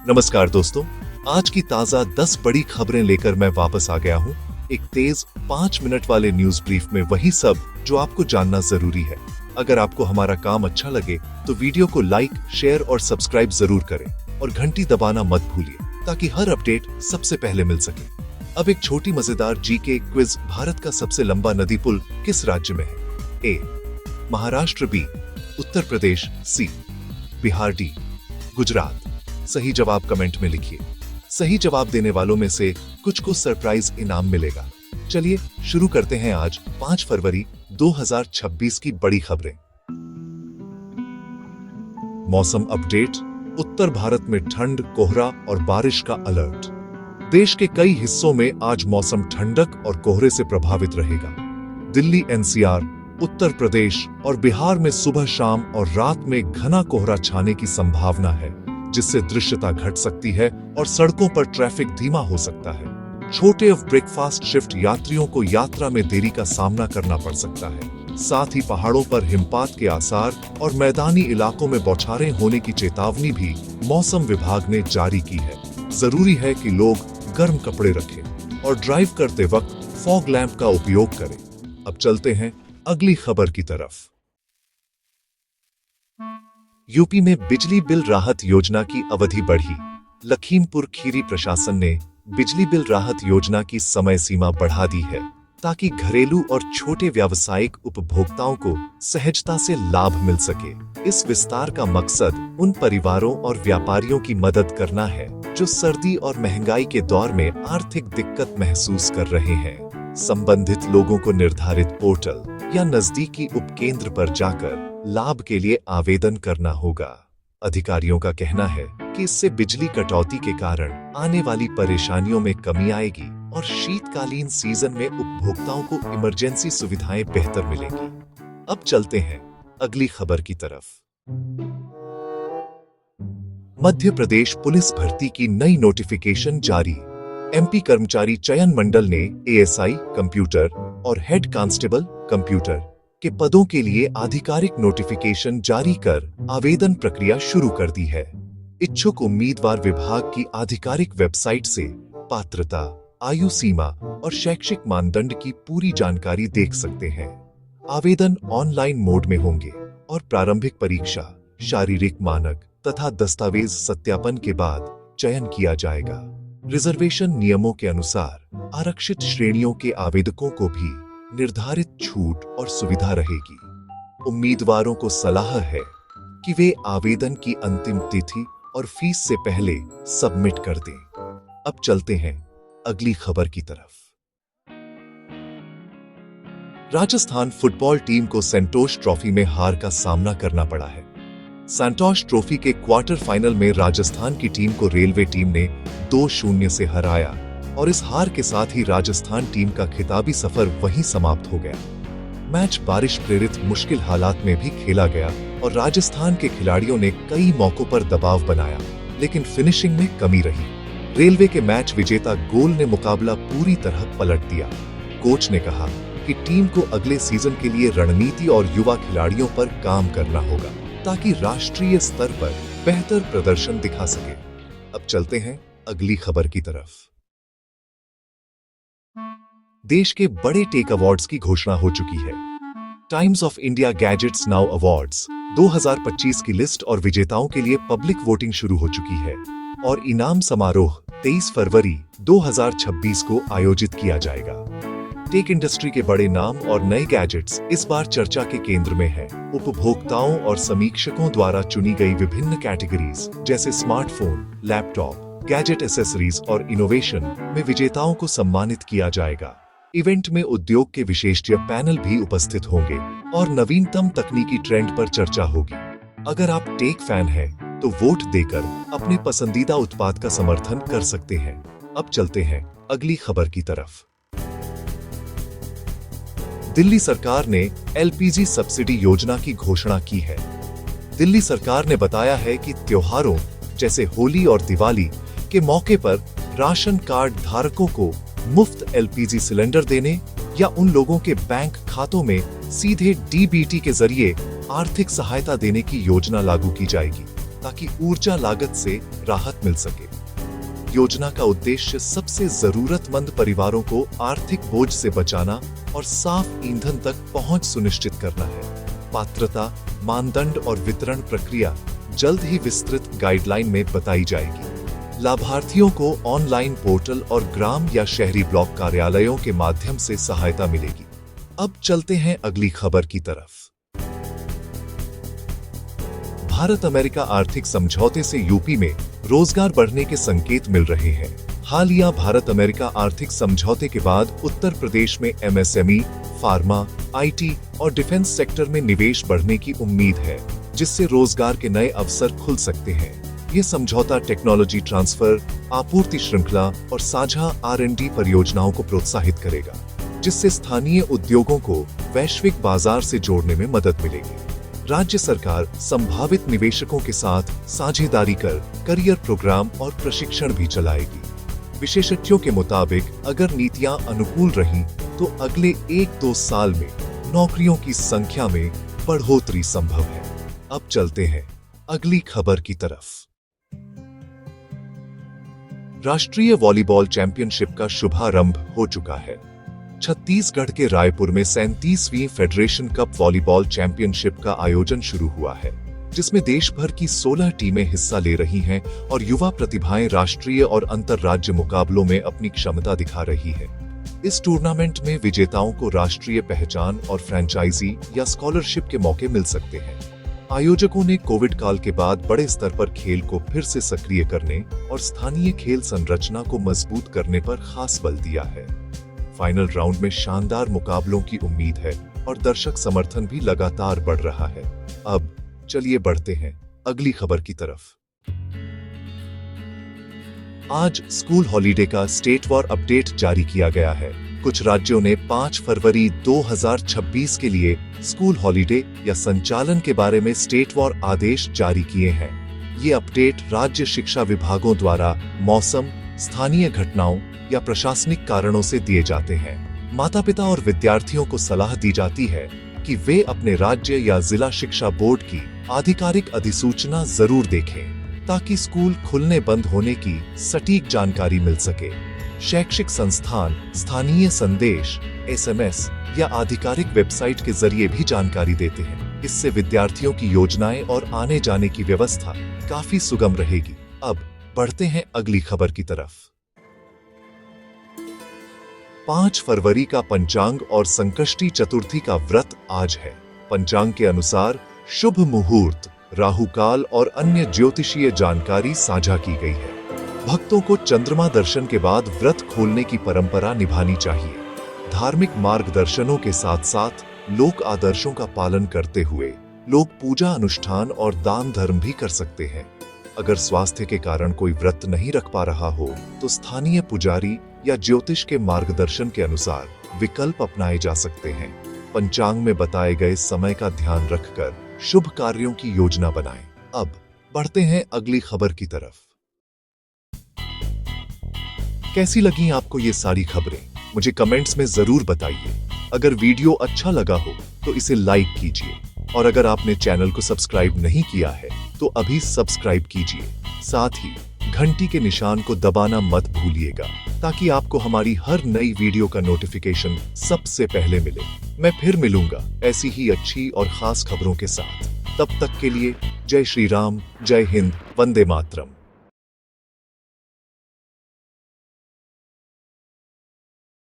नमस्कार दोस्तों, आज की ताजा 10 बड़ी खबरें लेकर मैं वापस आ गया हूँ। एक तेज 5 मिनट वाले न्यूज ब्रीफ में वही सब जो आपको जानना जरूरी है। अगर आपको हमारा काम अच्छा लगे तो वीडियो को लाइक, शेयर और सब्सक्राइब जरूर करें और घंटी दबाना मत भूलिए ताकि हर अपडेट सबसे पहले मिल सके। अब एक छोटी मजेदार जीके क्विज। भारत का सबसे लंबा नदी पुल किस राज्य में है? ए महाराष्ट्र, बी उत्तर प्रदेश, सी बिहार, डी गुजरात। सही जवाब कमेंट में लिखिए। सही जवाब देने वालों में से कुछ को सरप्राइज इनाम मिलेगा। चलिए शुरू करते हैं आज 5 फरवरी 2026 की बड़ी खबरें। मौसम अपडेट। उत्तर भारत में ठंड, कोहरा और बारिश का अलर्ट। देश के कई हिस्सों में आज मौसम ठंडक और कोहरे से प्रभावित रहेगा। दिल्ली, एनसीआर, उत्तर प्रदेश और बिहार में सुबह, शाम और रात में घना कोहरा छाने की संभावना है, जिससे दृश्यता घट सकती है और सड़कों पर ट्रैफिक धीमा हो सकता है। छोटे ऑफ ब्रेकफास्ट शिफ्ट यात्रियों को यात्रा में देरी का सामना करना पड़ सकता है। साथ ही पहाड़ों पर हिमपात के आसार और मैदानी इलाकों में बौछारें होने की चेतावनी भी मौसम विभाग ने जारी की है। जरूरी है कि लोग गर्म कपड़े रखें और ड्राइव करते वक्त फॉग लैंप का उपयोग करें। अब चलते हैं अगली खबर की तरफ। यूपी में बिजली बिल राहत योजना की अवधि बढ़ी। लखीमपुर खीरी प्रशासन ने बिजली बिल राहत योजना की समय सीमा बढ़ा दी है ताकि घरेलू और छोटे व्यावसायिक उपभोक्ताओं को सहजता से लाभ मिल सके। इस विस्तार का मकसद उन परिवारों और व्यापारियों की मदद करना है जो सर्दी और महंगाई के दौर में आर्थिक दिक्कत महसूस कर रहे हैं। संबंधित लोगों को निर्धारित पोर्टल या नजदीकी उपकेंद्र पर जाकर लाभ के लिए आवेदन करना होगा। अधिकारियों का कहना है कि इससे बिजली कटौती के कारण आने वाली परेशानियों में कमी आएगी और शीतकालीन सीजन में उपभोक्ताओं को इमरजेंसी सुविधाएं बेहतर मिलेंगी। अब चलते हैं अगली खबर की तरफ। मध्य प्रदेश पुलिस भर्ती की नई नोटिफिकेशन जारी। एमपी कर्मचारी चयन मंडल ने एएसआई कंप्यूटर और हेड कांस्टेबल कंप्यूटर के पदों के लिए आधिकारिक नोटिफिकेशन जारी कर आवेदन प्रक्रिया शुरू कर दी है। इच्छुक उम्मीदवार विभाग की आधिकारिक वेबसाइट से पात्रता, आयु सीमा और शैक्षिक मानदंड की पूरी जानकारी देख सकते हैं। आवेदन ऑनलाइन मोड में होंगे और प्रारंभिक परीक्षा, शारीरिक मानक तथा दस्तावेज सत्यापन के बाद चयन किया जाएगा। रिजर्वेशन नियमों के अनुसार आरक्षित श्रेणियों के आवेदकों को भी निर्धारित छूट और सुविधा रहेगी। उम्मीदवारों को सलाह है कि वे आवेदन की अंतिम तिथि और फीस से पहले सबमिट कर दें। अब चलते हैं अगली खबर की तरफ। राजस्थान फुटबॉल टीम को सैंटोश ट्रॉफी में हार का सामना करना पड़ा है। सैंटोश ट्रॉफी के क्वार्टर फाइनल में राजस्थान की टीम को रेलवे टीम ने 2-0 से हराया और इस हार के साथ ही राजस्थान टीम का खिताबी सफर वहीं समाप्त हो गया। मैच बारिश प्रेरित मुश्किल हालात में भी खेला गया और राजस्थान के खिलाड़ियों ने कई मौकों पर दबाव बनाया, लेकिन फिनिशिंग में कमी रही। रेलवे के मैच विजेता गोल ने मुकाबला पूरी तरह पलट दिया। कोच ने कहा कि टीम को अगले सीजन के लिए रणनीति और युवा खिलाड़ियों पर काम करना होगा ताकि राष्ट्रीय स्तर पर बेहतर प्रदर्शन दिखा सके। अब चलते हैं अगली खबर की तरफ। देश के बड़े टेक अवार्ड्स की घोषणा हो चुकी है। Times of India gadgets now awards 2025 की लिस्ट और विजेताओं के लिए पब्लिक वोटिंग शुरू हो चुकी है और इनाम समारोह 23 फरवरी 2026 को आयोजित किया जाएगा। टेक इंडस्ट्री के बड़े नाम और नए गैजेट्स इस बार चर्चा के केंद्र में हैं। उपभोक्ताओं और समीक्षकों द्वारा चुनी गई विभिन्न कैटेगरीज जैसे स्मार्टफोन, लैपटॉप, गैजेट एसेसरीज और इनोवेशन में विजेताओं को सम्मानित किया जाएगा। इवेंट में उद्योग के विशेषज्ञ पैनल भी उपस्थित होंगे और नवीनतम तकनीकी ट्रेंड पर चर्चा होगी। अगर आप टेक फैन हैं, तो वोट देकर अपने पसंदीदा उत्पाद का समर्थन कर सकते हैं। अब चलते हैं अगली खबर की तरफ। दिल्ली सरकार ने एलपीजी सब्सिडी योजना की घोषणा की है। दिल्ली सरकार ने बताया है कि त्योहारों जैसे होली और दिवाली के मौके पर राशन कार्ड धारकों को मुफ्त एलपीजी सिलेंडर देने या उन लोगों के बैंक खातों में सीधे डीबीटी के जरिए आर्थिक सहायता देने की योजना लागू की जाएगी। ताकि ऊर्जा लागत से राहत मिल सके। योजना का उद्देश्य सबसे जरूरतमंद परिवारों को आर्थिक बोझ से बचाना और साफ ईंधन तक पहुंच सुनिश्चित करना है। पात्रता, मानदंड और वितरण प्रक्रिया जल्द ही विस्तृत गाइडलाइन में बताई जाएगी। लाभार्थियों को ऑनलाइन पोर्टल और ग्राम या शहरी ब्लॉक कार्यालयों के माध्यम से सहायता मिलेगी। अब चलते हैं अगली खबर की तरफ। भारत अमेरिका आर्थिक समझौते से यूपी में रोजगार बढ़ने के संकेत मिल रहे हैं। हालिया भारत अमेरिका आर्थिक समझौते के बाद उत्तर प्रदेश में एमएसएमई, फार्मा, आईटी और डिफेंस सेक्टर में निवेश बढ़ने की उम्मीद है, जिससे रोजगार के नए अवसर खुल सकते हैं। ये समझौता टेक्नोलॉजी ट्रांसफर, आपूर्ति श्रृंखला और साझा R&D परियोजनाओं को प्रोत्साहित करेगा, जिससे स्थानीय उद्योगों को वैश्विक बाजार से जोड़ने में मदद मिलेगी। राज्य सरकार संभावित निवेशकों के साथ साझेदारी कर करियर प्रोग्राम और प्रशिक्षण भी चलाएगी। विशेषज्ञों के मुताबिक अगर नीतियां अनुकूल रहीं, तो अगले 1-2 साल में नौकरियों की संख्या में बढ़ोतरी संभव है। अब चलते हैं अगली खबर की तरफ। राष्ट्रीय वॉलीबॉल चैंपियनशिप का शुभारंभ हो चुका है। छत्तीसगढ़ के रायपुर में 37वीं फेडरेशन कप वॉलीबॉल चैंपियनशिप का आयोजन शुरू हुआ है, जिसमें देश भर की 16 टीमें हिस्सा ले रही हैं और युवा प्रतिभाएं राष्ट्रीय और अंतर्राज्य मुकाबलों में अपनी क्षमता दिखा रही है। इस टूर्नामेंट में विजेताओं को राष्ट्रीय पहचान और फ्रेंचाइजी या स्कॉलरशिप के मौके मिल सकते हैं। आयोजकों ने कोविड काल के बाद बड़े स्तर पर खेल को फिर से सक्रिय करने और स्थानीय खेल संरचना को मजबूत करने पर खास बल दिया है। फाइनल राउंड में शानदार मुकाबलों की उम्मीद है और दर्शक समर्थन भी लगातार बढ़ रहा है। अब चलिए बढ़ते हैं अगली खबर की तरफ। आज स्कूल हॉलिडे का स्टेटवार अपडेट जारी किया गया है। कुछ राज्यों ने 5 फरवरी 2026 के लिए स्कूल हॉलिडे या संचालन के बारे में स्टेटवार आदेश जारी किए हैं। ये अपडेट राज्य शिक्षा विभागों द्वारा मौसम, स्थानीय घटनाओं या प्रशासनिक कारणों से दिए जाते हैं। माता-पिता और विद्यार्थियों को सलाह दी जाती है कि वे अपने राज्य या जिला शिक्षा बोर्ड की आधिकारिक अधिसूचना जरूर देखें, ताकि स्कूल खुलने बंद होने की सटीक जानकारी मिल सके। शैक्षिक संस्थान स्थानीय संदेश, SMS या आधिकारिक वेबसाइट के जरिए भी जानकारी देते हैं। इससे विद्यार्थियों की योजनाएं और आने जाने की व्यवस्था काफी सुगम रहेगी। अब बढ़ते हैं अगली खबर की तरफ। 5 फरवरी का पंचांग और संकष्टी चतुर्थी का व्रत आज है। पंचांग के अनुसार शुभ मुहूर्त, राहु काल और अन्य ज्योतिषीय जानकारी साझा की गई है। भक्तों को चंद्रमा दर्शन के बाद व्रत खोलने की परंपरा निभानी चाहिए। धार्मिक मार्गदर्शनों के साथ साथ लोक आदर्शों का पालन करते हुए लोग पूजा अनुष्ठान और दान धर्म भी कर सकते हैं। अगर स्वास्थ्य के कारण कोई व्रत नहीं रख पा रहा हो, तो स्थानीय पुजारी या ज्योतिष के मार्गदर्शन के अनुसार विकल्प अपनाए जा सकते हैं। पंचांग में बताए गए समय का ध्यान रखकर शुभ कार्यों की योजना बनाएं। अब बढ़ते हैं अगली खबर की तरफ। कैसी लगी आपको ये सारी खबरें? मुझे कमेंट्स में जरूर बताइए। अगर वीडियो अच्छा लगा हो तो इसे लाइक कीजिए, और अगर आपने चैनल को सब्सक्राइब नहीं किया है तो अभी सब्सक्राइब कीजिए। साथ ही घंटी के निशान को दबाना मत भूलिएगा, ताकि आपको हमारी हर नई वीडियो का नोटिफिकेशन सबसे पहले मिले। मैं फिर मिलूंगा ऐसी ही अच्छी और खास खबरों के साथ। तब तक के लिए जय श्री राम, जय हिंद, वंदे मातरम।